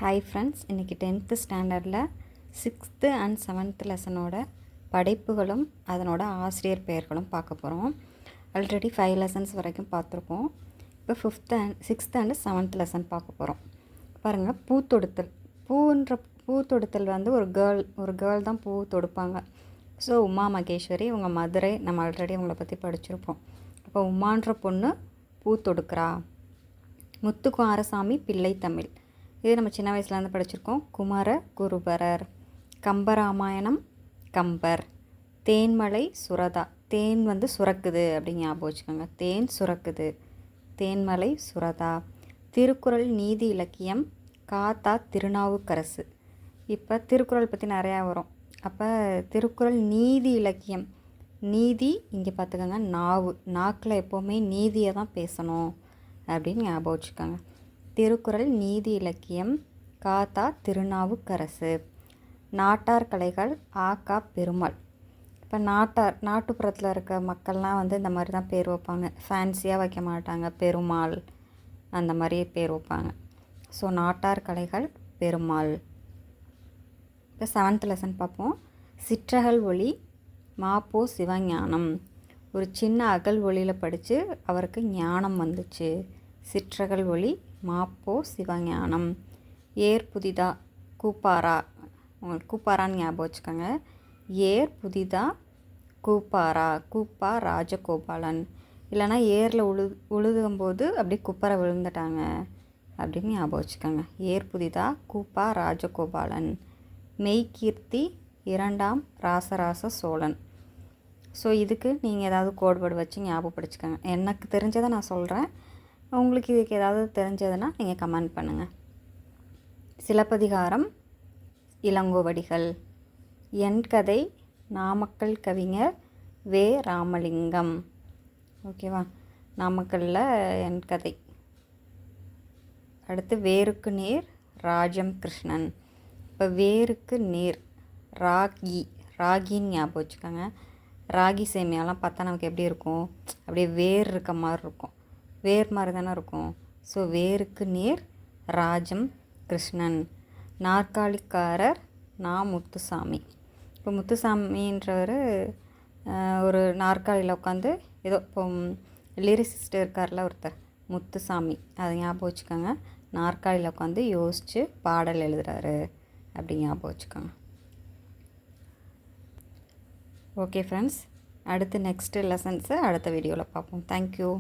Hi friends, இன்றைக்கி 10th ஸ்டாண்டர்டில் 6th and 7th லெசனோட படைப்புகளும் அதனோட ஆசிரியர் பெயர்களும் பார்க்க போகிறோம். ஆல்ரெடி 5 லெசன்ஸ் வரைக்கும் பார்த்துருக்கோம். இப்போ 6th அண்ட் 7th லெசன் பார்க்க போகிறோம். பாருங்கள், பூத்தொடுத்தல். பூத்தொடுத்தல் வந்து ஒரு கேர்ள் தான் பூ தொடுப்பாங்க. ஸோ உமா மகேஸ்வரி, இவங்க மதுரை. நம்ம ஆல்ரெடி அவங்கள பற்றி படிச்சிருப்போம். இப்போ உமான்ற பொண்ணு பூ தொடுக்கிறா. முத்துக்குமாரசாமி பிள்ளை தமிழ், இது நம்ம சின்ன வயசுலேருந்து படிச்சிருக்கோம். குமர குருபரர். கம்பராமாயணம் கம்பர். தேன்மலை சுரதா, தேன் வந்து சுரக்குது அப்படின்னு ஞாபகம் வச்சுக்கோங்க. தேன் சுரக்குது, தேன்மலை சுரதா. திருக்குறள் நீதி இலக்கியம் காத்தா திருநாவுக்கரசு. இப்போ திருக்குறள் பற்றி நிறையா வரும். அப்போ திருக்குறள் நீதி இலக்கியம், நீதி இங்கே பார்த்துக்கோங்க, நாக்கில் எப்போவுமே நீதியை தான் பேசணும் அப்படின்னு ஞாபகம் வச்சுக்கோங்க. திருக்குறள் நீதி இலக்கியம் காத்தா திருநாவுக்கரசு. நாட்டார் கலைகள் ஆக்கா பெருமாள். இப்போ நாட்டுப்புறத்தில் இருக்க மக்கள்லாம் வந்து இந்த மாதிரி தான் பேர் வைப்பாங்க. ஃபேன்சியாக வைக்க மாட்டாங்க. பெருமாள் அந்த மாதிரி பேர் வைப்பாங்க. ஸோ நாட்டார் கலைகள் பெருமாள். இப்போ 7th லெசன் பார்ப்போம். சிற்றகல் ஒளி மாப்போ சிவஞானம். ஒரு சின்ன அகல் ஒளியில் படித்து அவருக்கு ஞானம் வந்துச்சு. சிற்றகல் ஒளி மாப்போ சிவஞானம். ஏர் புதிதா கூப்பாரா, உங்களுக்கு கூப்பாரான்னு ஞாபகம் வச்சுக்கோங்க. ஏர் புதிதா கூப்பாரா, கூப்பா ராஜகோபாலன். இல்லைனா ஏரில் உழுதும்போது அப்படி குப்பரை விழுந்துட்டாங்க அப்படின்னு ஞாபகம் வச்சுக்கோங்க. ஏர் புதிதா கூப்பா ராஜகோபாலன். மெய்கீர்த்தி 2ஆம் ராசராச சோழன். ஸோ இதுக்கு நீங்கள் ஏதாவது கோட்வேர்டு வச்சு ஞாபகப்படுத்திக்கோங்க. எனக்கு தெரிஞ்சதை நான் சொல்கிறேன். உங்களுக்கு இதுக்கு ஏதாவது தெரிஞ்சதுன்னா நீங்கள் கமெண்ட் பண்ணுங்கள். சிலப்பதிகாரம் இளங்கோவடிகள். என் கதை நாமக்கல் கவிஞர் வே ராமலிங்கம். ஓகேவா, நாமக்கல்லில் என் கதை. அடுத்து வேருக்கு நேர் ராஜம் கிருஷ்ணன். இப்போ வேருக்கு நேர் ராகின்னு ஞாபகம் வச்சுக்கோங்க. ராகி சேமியாலாம் பார்த்தா நமக்கு எப்படி இருக்கும், அப்படியே வேர் இருக்க மாதிரி இருக்கும். வேர் மாதிரி தானே இருக்கும். ஸோ வேருக்கு நேர் ராஜம் கிருஷ்ணன். நாற்காலிக்காரர் முத்துசாமி. இப்போ முத்துசாமின்றவர் ஒரு நாற்காலியில் உட்காந்து ஏதோ இப்போ லிரிசிஸ்ட் இருக்கார்ல ஒருத்தர் முத்துசாமி, அதை ஞாபகம் வச்சுக்கோங்க. நாற்காலியில் உட்காந்து யோசித்து பாடல் எழுதுகிறாரு அப்படி ஞாபகம் வச்சுக்கோங்க. ஓகே ஃப்ரெண்ட்ஸ், அடுத்து நெக்ஸ்ட்டு லெசன்ஸை அடுத்த வீடியோவில் பார்ப்போம். தேங்க்யூ.